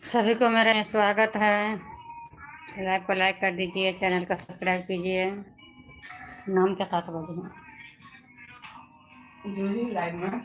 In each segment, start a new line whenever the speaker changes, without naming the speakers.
सभी को मेरा स्वागत है। लाइव को लाइक कर दीजिए, चैनल को सब्सक्राइब कीजिए। नाम के साथ बोलिए।
जूही लाइव में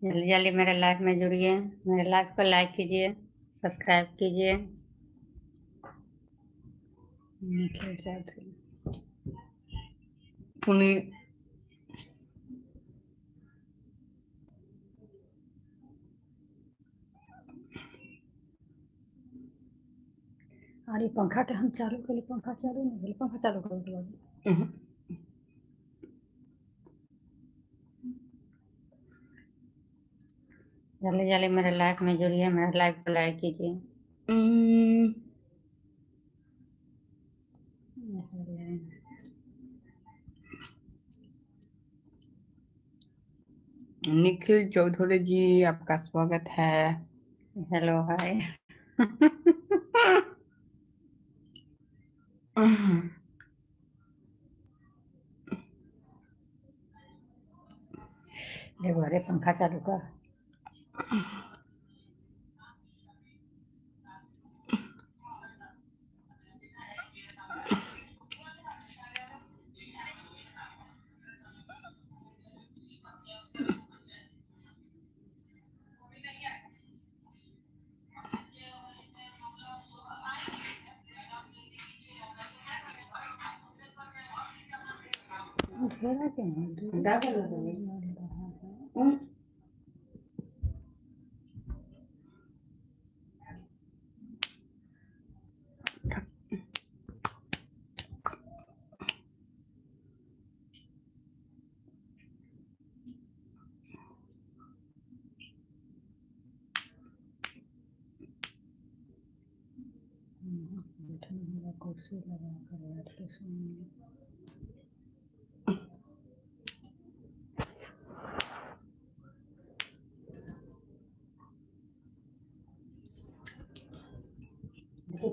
जल्दी जल्दी मेरे लाइव में जुड़िए। मेरे लाइव को लाइक कीजिए, सब्सक्राइब कीजिए।
पुनीत
अरे पंखा के हम चालू कर, पंखा चालू नहीं भेल, पंखा चालू कर। जल्दी जल्दी मेरे लाइव में जुड़िए, मेरे लाइव को लाइक कीजिए।
निखिल चौधरी जी, आपका स्वागत है।
Hello hi. देखो, अरे पंखा चालू कर। घेरा के कुर्सी लगा कर बैठ के सुनिए।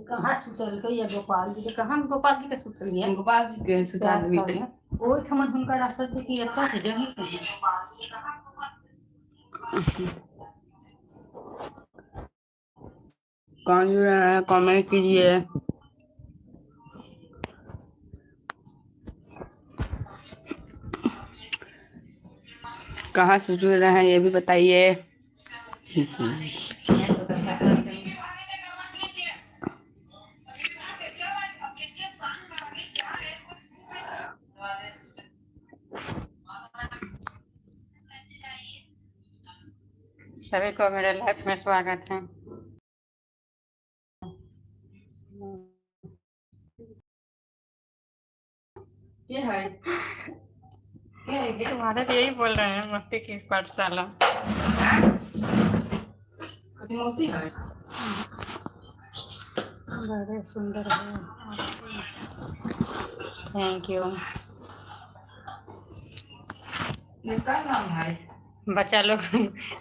कहाँ सुतल के ये गोपाल जी के? कहाँ गोपाल जी के सुतल है?
गोपाल जी के सुता देबी
ओइ ठमन हुनकर रास्ता से कि एतऽ से जही
कौन जुड़ रहा है कमेंट कीजिए। कहाँ से जुड़ रहे हैं ये भी बताइए।
सभी को मेरे लाइफ में स्वागत है।
ये है
तुम्हारे तो यही बोल रहे हैं, मस्ती की पाठशाला।
मौसी है।
बड़े सुंदर है, थैंक यू।
क्या नाम है?
बच्चा लोग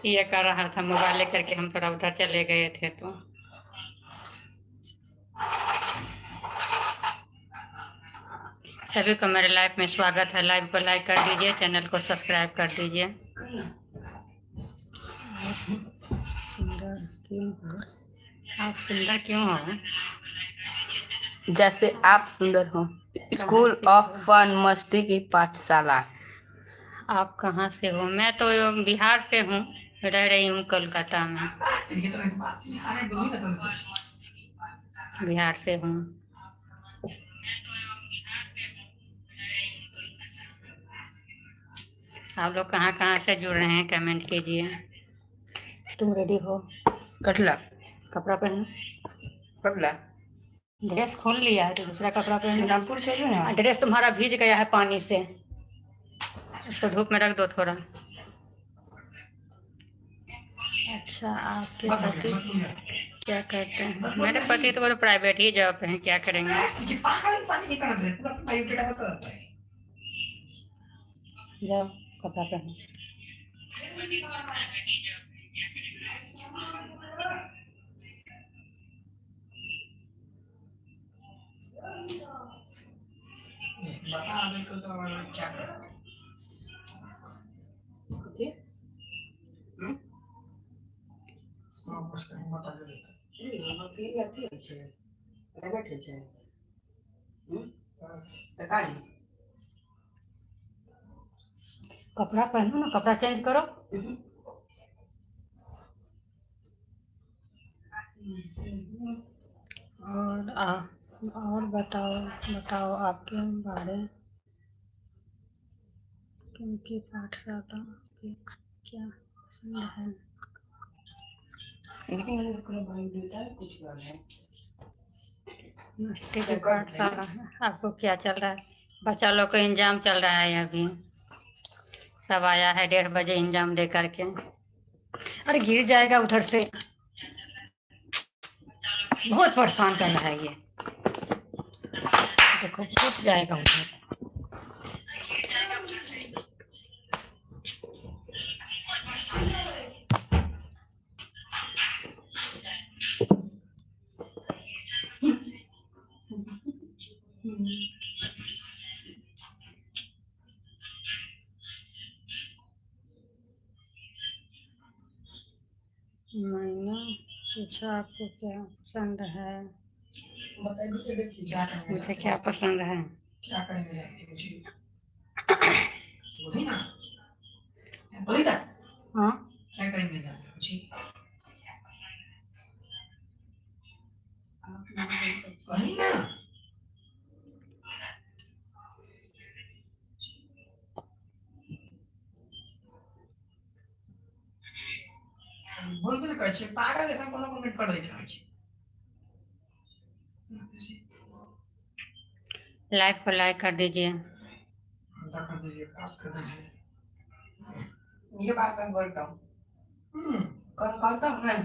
ये कर रहा था, मोबाइल लेकर के हम थोड़ा उधर चले गए थे तो। सभी को मेरे लाइफ में स्वागत है। लाइव को लाइक कर दीजिए, चैनल को सब्सक्राइब कर दीजिए। सुंदर क्यों हो आप? सुंदर क्यों हो?
जैसे आप सुंदर हो। स्कूल ऑफ फन मस्ती की पाठशाला।
आप कहाँ से हो? मैं तो बिहार से हूँ, रह रही हूँ कोलकाता में। बिहार से हूँ। आप लोग कहाँ कहाँ से जुड़ रहे हैं कमेंट कीजिए। तुम रेडी हो?
कटला
कपड़ा पहन।
कटला
ड्रेस खोल लिया है तो दूसरा कपड़ा पहन।
नागपुर से जो है
ड्रेस तुम्हारा भीज गया है पानी से, इसको धूप में रख दो थोड़ा। अच्छा, आपके पति क्या करते हैं? मेरे पति तो वो प्राइवेट ही जॉब है, क्या करेंगे। जाओ कपड़ा पहनो।
बता दो तो क्या करें सब कुछ कहीं बता दे
सकाळी
कपड़ा पहनो ना, कपड़ा चेंज करो। और बताओ आपके बारे, क्योंकि पाठशाला की क्या पसंद है। मस्ती की पाठशाला है। आपको क्या चल रहा है? बच्चा लोग को एग्जाम चल रहा है अभी, सब आया है 1:30 बजे एग्जाम दे करके। अरे गिर जाएगा उधर से, बहुत परेशान कर रहा है ये, देखो फूट जाएगा उधर। मैंने पूछा आपको क्या पसंद है, मुझे क्या पसंद है।
क्या करेंगे जाके मुझे बोली ना बोली था
हाँ
क्या करेंगे जाके मुझे कहीं ना बोल भी कहै छै पागल जैसा कोनो कोनो कर दै छै
लाइक को लाइक कर दीजिए।
अंडा कर दीजिए बात कर दीजिए
ये बात मैं बोलता हूँ कल करता हूँ मैं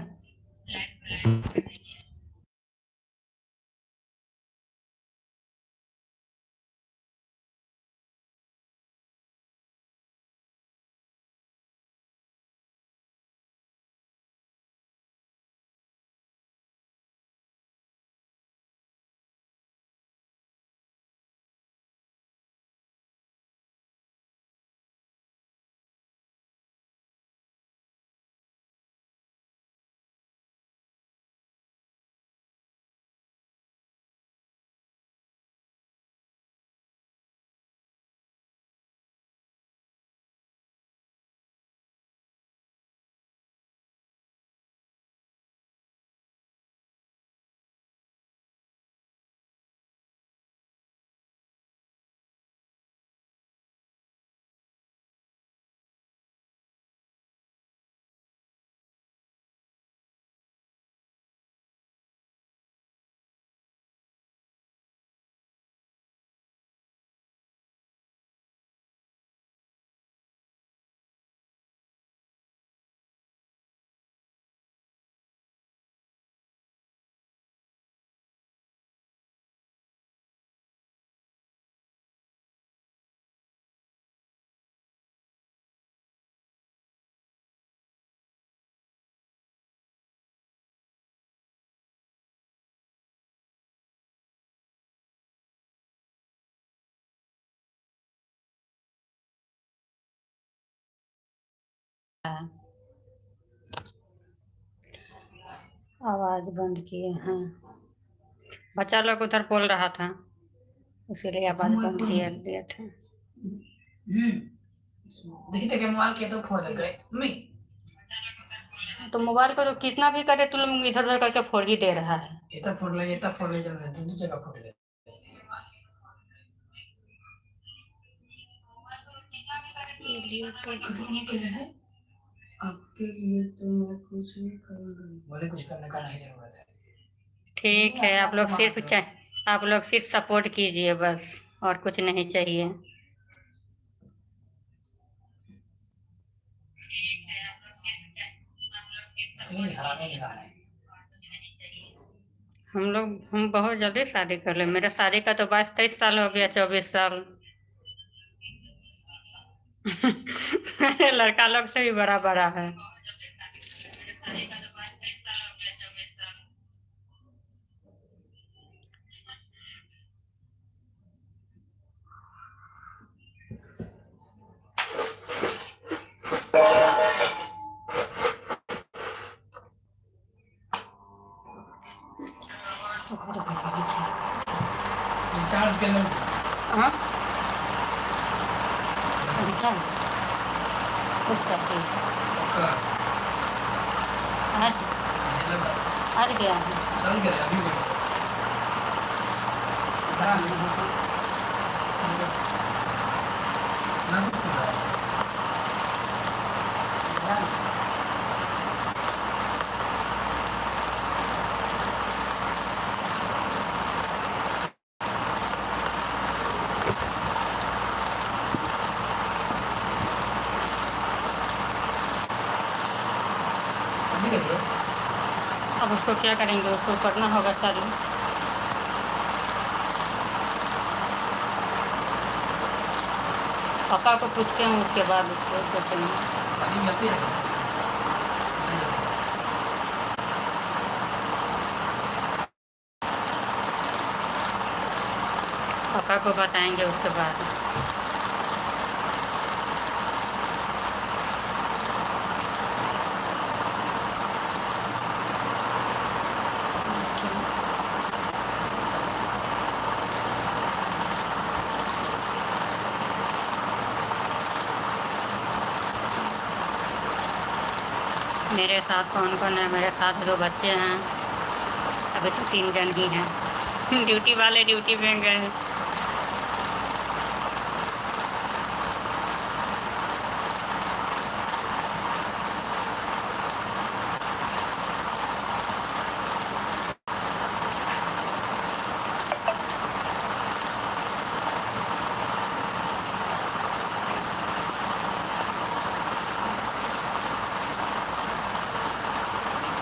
आवाज बंद किए हैं, बच्चा लोग उधर बोल रहा था इसीलिए आवाज बंद किए दिए थे।
देखिए तो मोबाइल के तो फोड़ देंगे मम्मी
तो मोबाइल को तो कितना भी करे तुम लोग इधर उधर करके फोड़ ही दे रहा है।
ये तो फोड़ ले जल्दी दूसरी जगह फोड़ ले
ये तो
कितना कर रहे हैं आपके लिए तो मैं कुछ भी करूंगा बोले कुछ करने का नहीं जरूरत है
ठीक है, आप लोग सिर्फ सपोर्ट कीजिए बस, और कुछ नहीं चाहिए।
नहीं हराने इंसान है
हम बहुत जल्दी शादी कर ले, मेरा शादी का तो 22-23 साल हो गया, 24 साल। लड़का लोग से भी बड़ा बड़ा है।
रिचार्ज के लिए
हाँ अच्छा कुछ करती है।
पक्का
आज
ये लगा
आज गया है।
चल गया अभी भी ना कुछ कर रहा अभी कर रहा
अब उसको क्या करेंगे, उसको करना होगा चालू। पापा को पूछते हैं, उसके बाद उसको सोचेंगे।
पानी जाती है बस
पापा को बताएंगे उसके बाद। मेरे साथ कौन कौन है? मेरे साथ 2 बच्चे हैं, अभी तो 3 जन ही हैं। ड्यूटी वाले ड्यूटी पे गए हैं।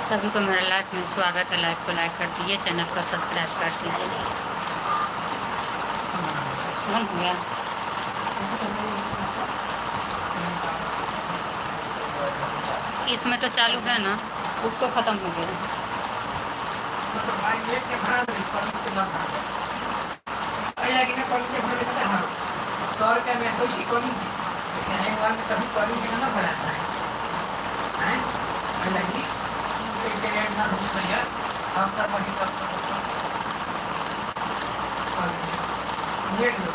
सभी को मेरे लाइफ में स्वागत है। लाइफ को लाइक कर दीजिए, चैनल को सब्सक्राइब कर दीजिए। बंद हो गया। इसमें तो चालू है ना, उसको ख़त्म हो गया।
मतलब भाई ये के भाड़ा दे कॉलेज के ना भाड़ा अइला कि ना कॉलेज के भाड़ा पता है 100 रुपए में कोई सी कॉलेज लेकिन एक बार में तभी कॉलेज के ना भरा है अइला कि सी पे रेट ना कुछ भैया आपका बड़ी बात नेट लो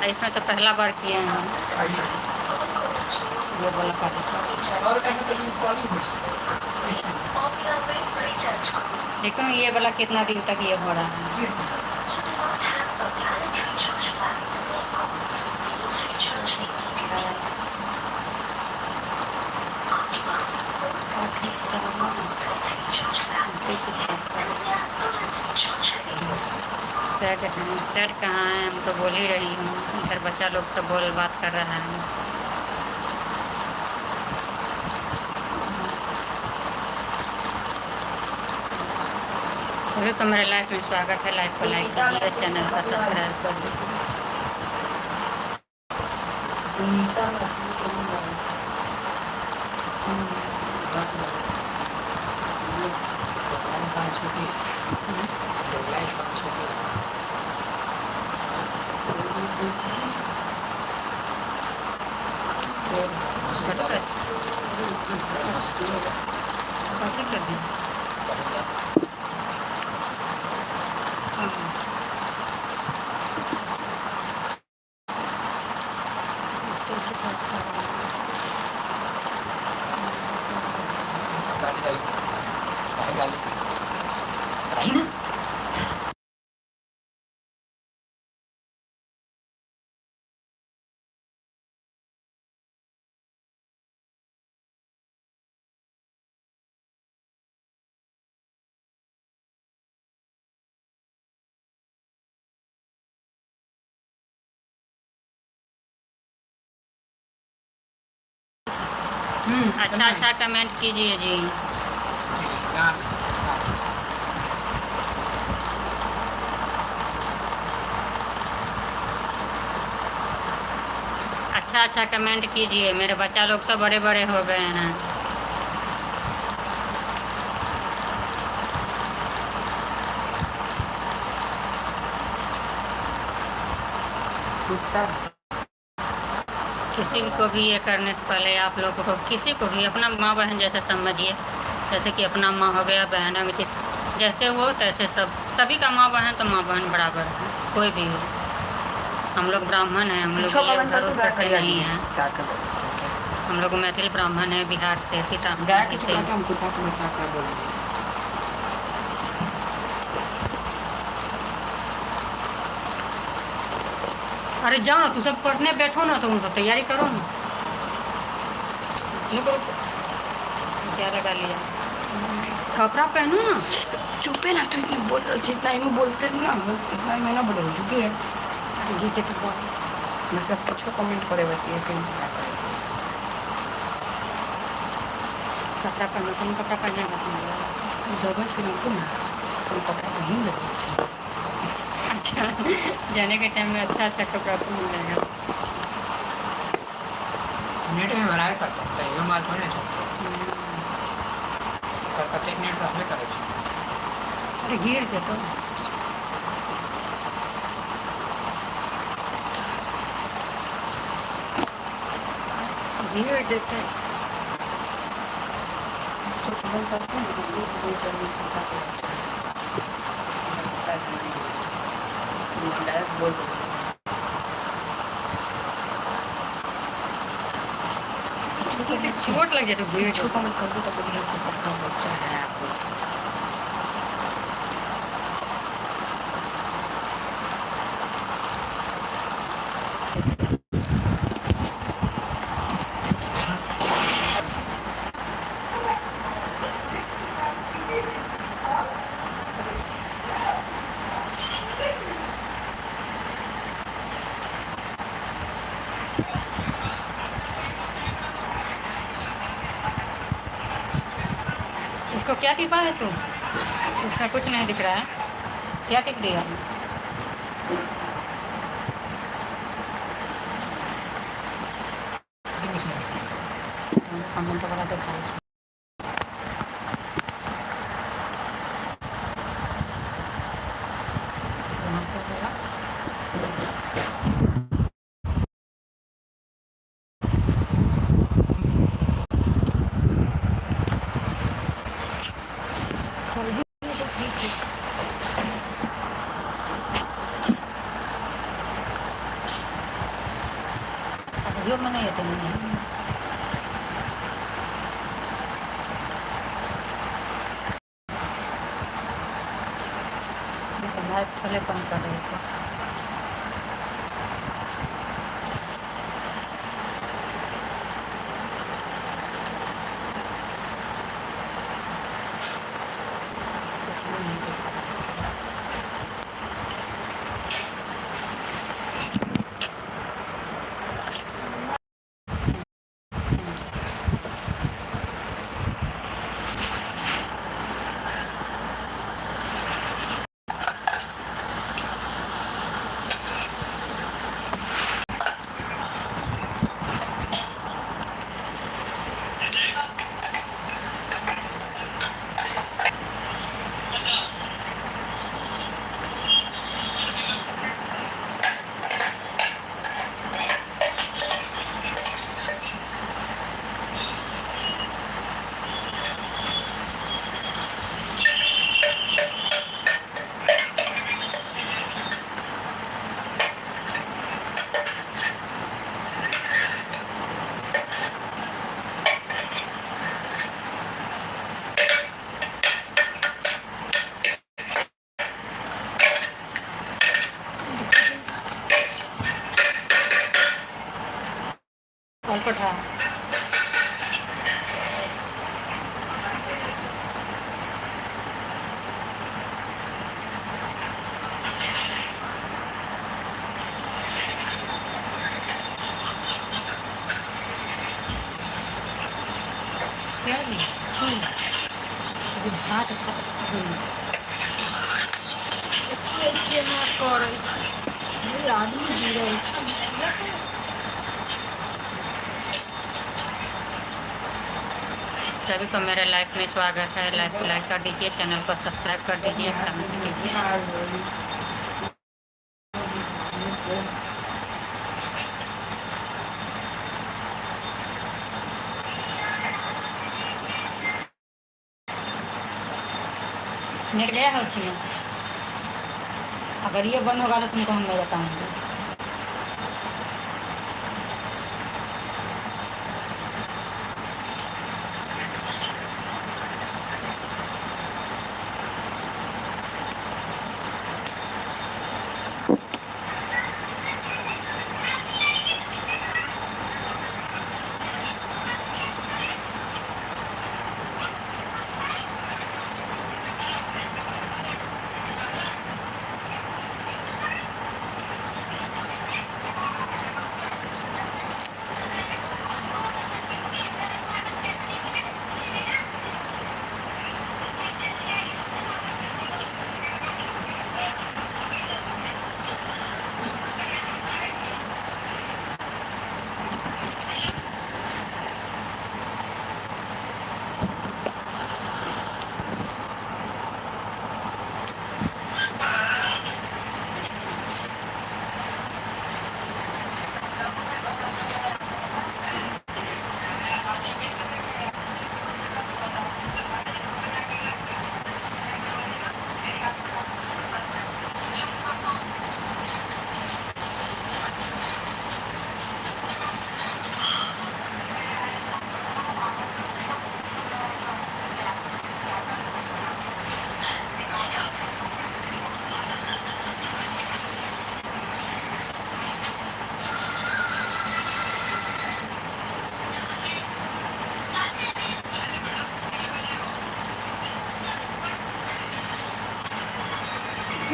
इसमें तो पहला बार किए हैं हम।
आइए
वो वाला पार्टी
100 रुपए में तो कॉलेज हो
लेकिन ये वाला कितना दिन तक ये हो रहा है?
किस
सेट कहाँ है? हम तो बोल ही रही हूँ, इधर बच्चा लोग तो बोल बात कर रहा है। अभी तो मेरे लाइफ में स्वागत है। लाइफ को लाइक कीजिए, चैनल को सब्सक्राइब कर दीजिए। बाकी कर दी। अच्छा अच्छा कमेंट कीजिए जी। अच्छा अच्छा कमेंट कीजिए, मेरे बच्चा लोग तो बड़े बड़े हो गए हैं। किसी को भी ये करने से पहले आप लोगों को, किसी को भी अपना माँ बहन जैसे समझिए, जैसे कि अपना माँ हो गया, बहन हो गई, जैसे हो तैसे सभी का माँ बहन तो माँ बहन बराबर है, कोई भी हो। हम लोग ब्राह्मण हैं, हम लोग ये उधर उधर से नहीं हैं। हम लोग मैथिल ब्राह्मण है, बिहार से, सीतामढ़ी से। अरे जाओ ना, तू सब पढ़ने बैठो ना, तुम सब तैयारी करो ना। क्या लगा लिया, कपड़ा पहनो ना।
चुपे ना, तू इतनी बोल जितना ही बोलते ना इतना ही मैं ना बोले चुकी है।
गीचे तो बोल,
बस अब कुछ कमेंट करे, बस ये कहीं क्या करे।
कपड़ा पहनो, तुम कपड़ा पहने का तुम
जगह से ना तुम कपड़ा नहीं लगे।
अच्छा जाने के टाइम में अच्छा अच्छा कपड़ा पहन लेगा।
नेट में भराए पड़ता है, ये बात होने चाहिए। प्रत्येक नेट पर हमें करे।
अरे गिर जेतो, गिर जेते। चोट लग जाए तो गिर
छो कमेंट कर दो तो बढ़िया से पक्का बच्चा है आपको।
इसको क्या टिपा है तू? उसमें कुछ नहीं दिख रहा है, क्या टिप दिया? कमेंट वाला तो खाई छे। यहाँ पे होगा। जल्दी तो ठीक है। अब यो मैंने ये तो नहीं है। लाइट पहले बंद कर रहे थे। कुछ भी नहीं दिख रहा। कॉल पर था। क्या जी? हाथ आदमी जी रहे सभी को मेरे लाइफ में स्वागत है। लाइक को लाइक कर दीजिए, चैनल को सब्सक्राइब कर दीजिए, कमेंट कीजिए। नेट गया है उसमें, अगर ये बंद होगा तो तुमको हम नहीं बताएंगे।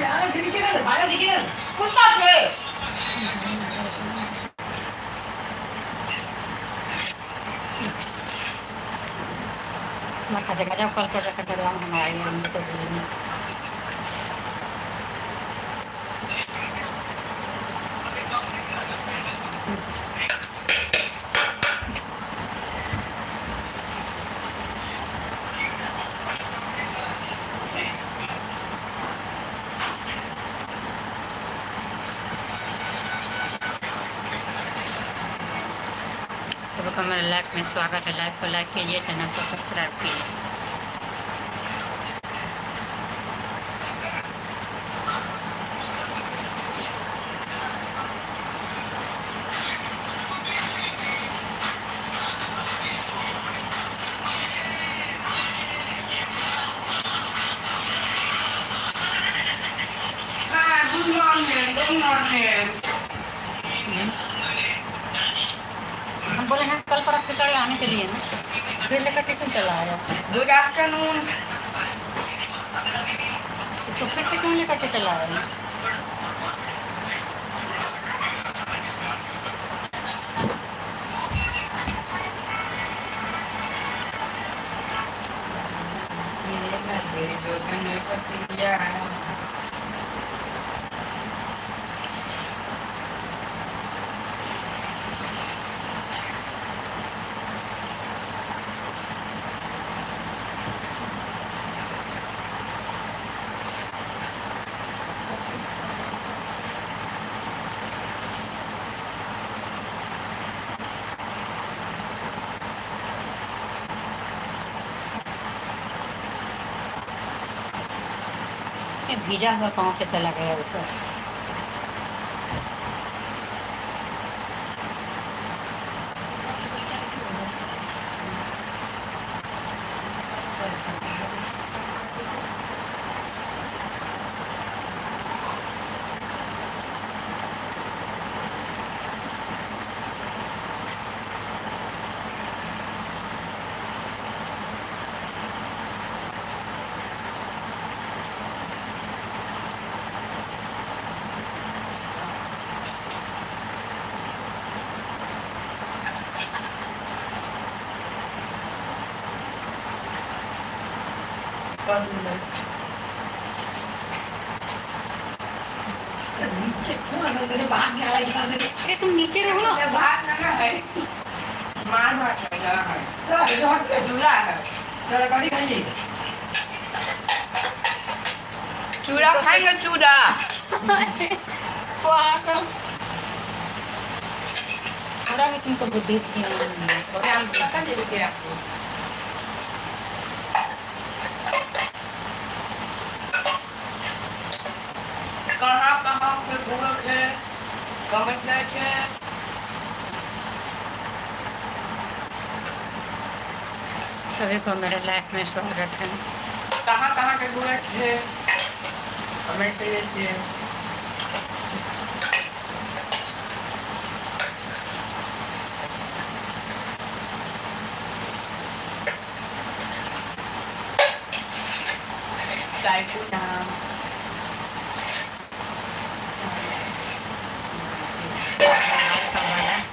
यार से नीचे ना भागा से गिर कुत्ता थे
मैं जगह जब कल कर रखा कर हमारा ये हम तो बोलेंगे। सबको मेरे लाइफ में स्वागत है। लाइक को लाइक कीजिए, चैनल को सब्सक्राइब कीजिए। हम बोले हैं कल परस के गाड़ी आने के लिए ना, फिर लेकर टिफिन चला आया।
Good afternoon.
तो फिर से क्यों लेकर के चला आया? भीजा हुआ कहाँ पे चला गया ऊपर?
नीचे क्यों अंदर तेरे भाग गया इधर से
अरे तुम नीचे रहो ना।
भाग ना है, मार भाग है।
ऐसे हट के
चूड़ा है।
चला कभी खाइए
चूड़ा खाएंगे चूड़ा।
थोड़ा भी तुमको बुद्धि थी
शाम को पता चल गया आपको। कहाँ कहाँ पे घूमे थे, कमेंट गए थे।
सभी को मेरे लाइफ में स्वागत है।
कहाँ कहाँ के घूमे थे, कमेंट कीजिए।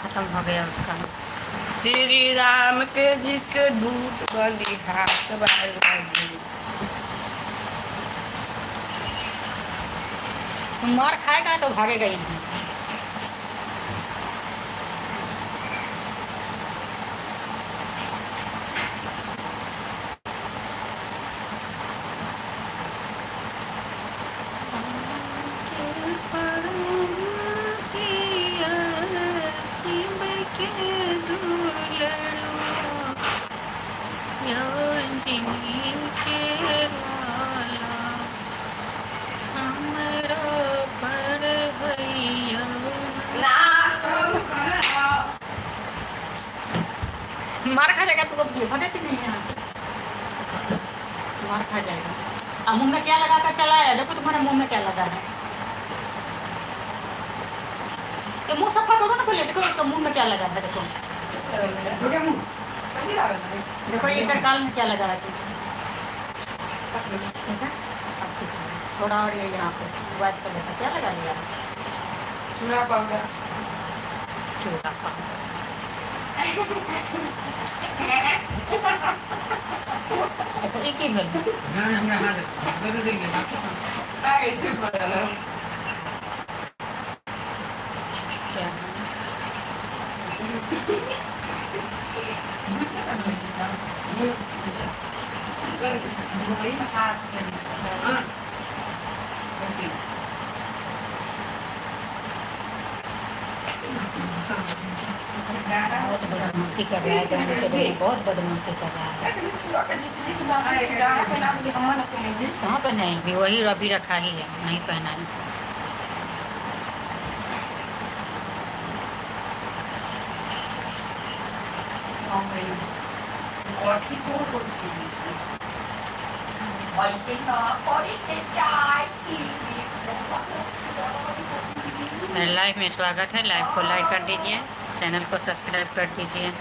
खत्म हो गया उसका।
श्री राम के जी के दूत बलि हाथ बारी।
तुम मार खाएगा तो भागेगा ही नहीं। मार खा जाएगा तो भगत नहीं है, मार खा जाएगा। अब मुंह में क्या लगा कर चला है, देखो तुम्हारे मुंह में क्या लगा है। तो मुंह सफा करो ना पहले, देखो तो मुंह में क्या लगा है। देखो
तो क्या मुंह
देखो इधर गाल में क्या लगा है। ठीक है थोड़ा और ये यहाँ पे व्हाइट कलर का क्या लगा लिया।
चूड़ा पाउडर।
चूड़ा पाउडर एक ही भेल
ना हमरा हाथ कर देंगे बाकी
ना ऐसे पड़ा ना।
क्या
घड़ी में हाथ
हां
बहुत बदमाशी कर रहा है, जाने के लिए बहुत बदमाशी कर रहा है। कहाँ पहनाएंगे, वही अभी रखा ही है, नहीं पहनाएंगे। मेरे लाइव में स्वागत है, लाइव को लाइक कर दीजिए, चैनल को सब्सक्राइब कर दीजिए।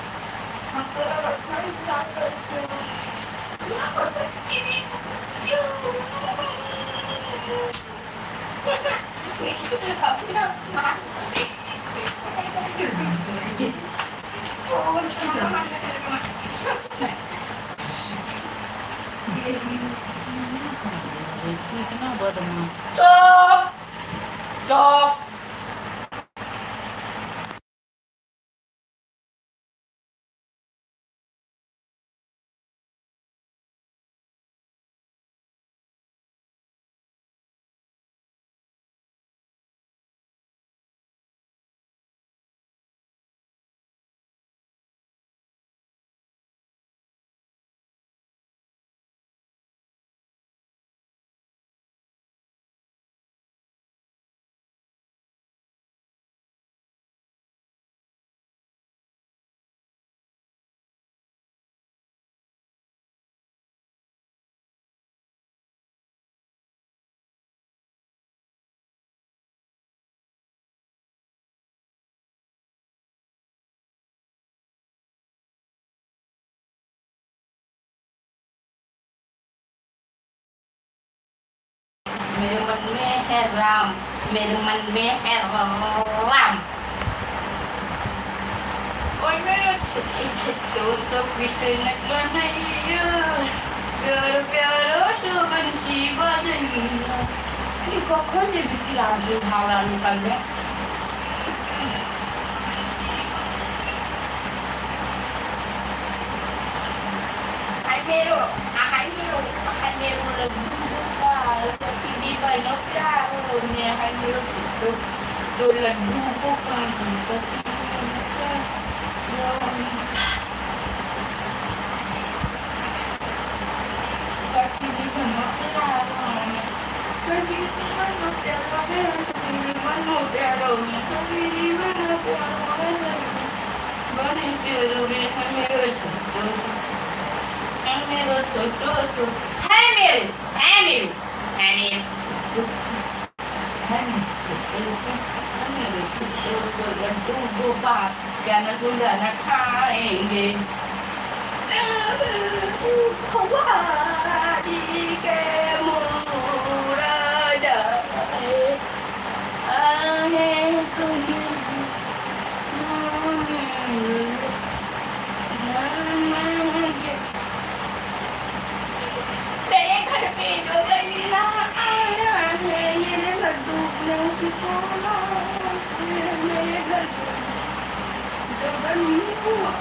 इतना बदमाश
Stop! Stop! मेरे मन में है राम, मेरे मन में है राम। ओए मेरे छोटे सब कृष्ण कन्हैया, प्यारो प्यारो सुबंसी बदनिया। ये कौन ये बिसी आदमी भावरा निकल में? Pero, akan meron nagduduka sa hindi pa no klaro niya akan meron ito. So, nagdugo pa sa pinaka. Sa hindi pa no klaro. Sa hindi pa no klaro. Sa hindi pa no klaro. Sa hindi pa no klaro. Bani pero me meron ito. Karena sudah nak खाएंगे सवारी के मुरादा आहे मेरे घर पे जो गलीला आया है ये लड्डू सिकोना मेरे घर पे जो गलीला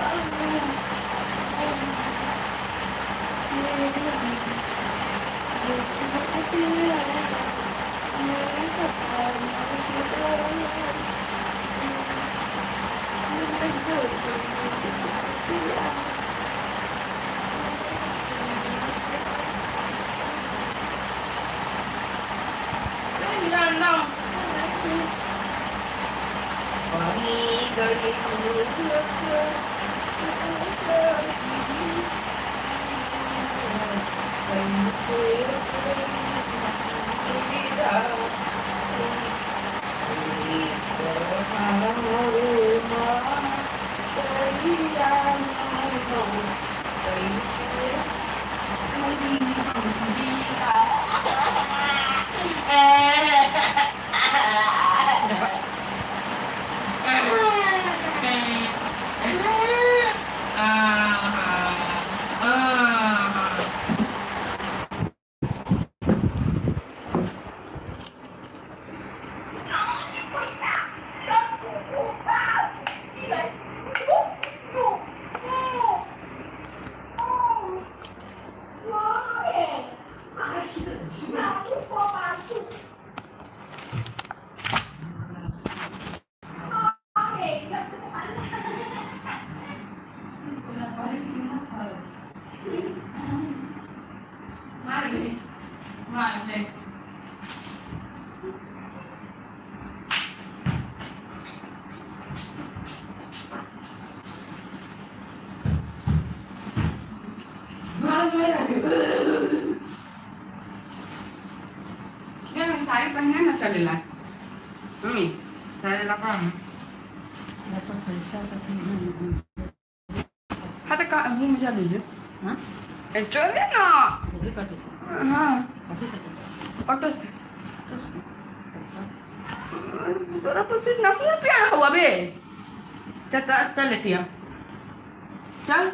साड़ी पहनना ना चलेला मम्मी साड़ी लगा
dapat पैसा kasi naman.
हाथ का मुंह में चले जो
Ha?
चले ना
Jadi ka dito.
हाँ
Kasi ka dito.
ऑटो से
Terus पैसा.
तोरा पसी नकुल प्यार हुआ बे चल चल लेटिया चल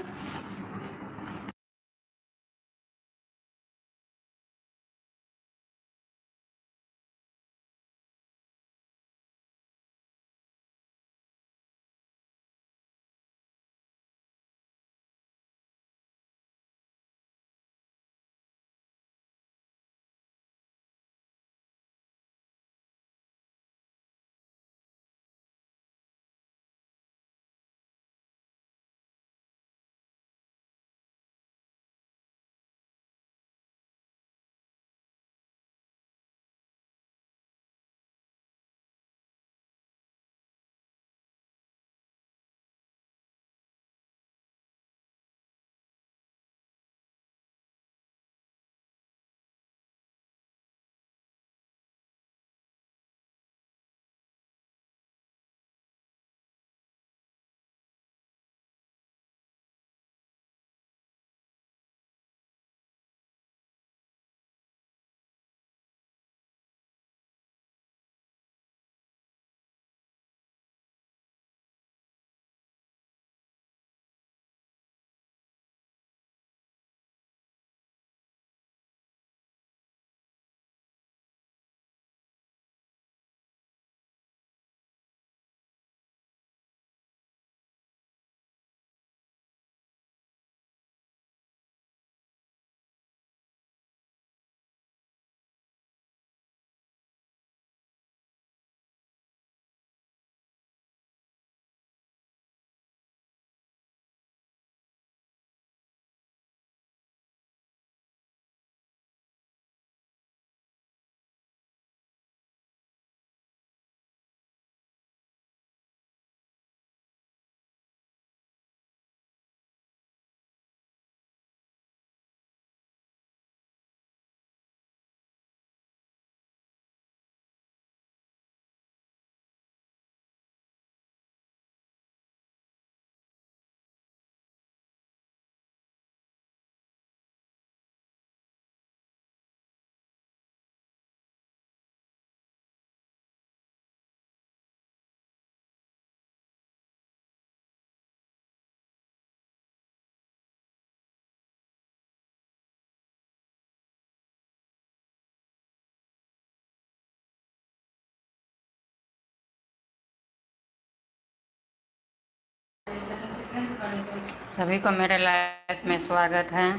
सभी को मेरे लाइफ में स्वागत है।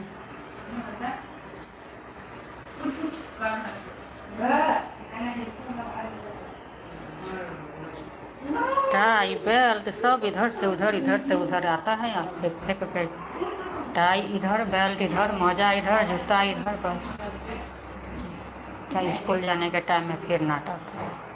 टाई बेल्ट सब इधर से उधर आता है, आप फेंक के टाई इधर, बेल्ट इधर, मोजा इधर, जूता इधर, बस क्या स्कूल जाने के टाइम में फिर नाटक।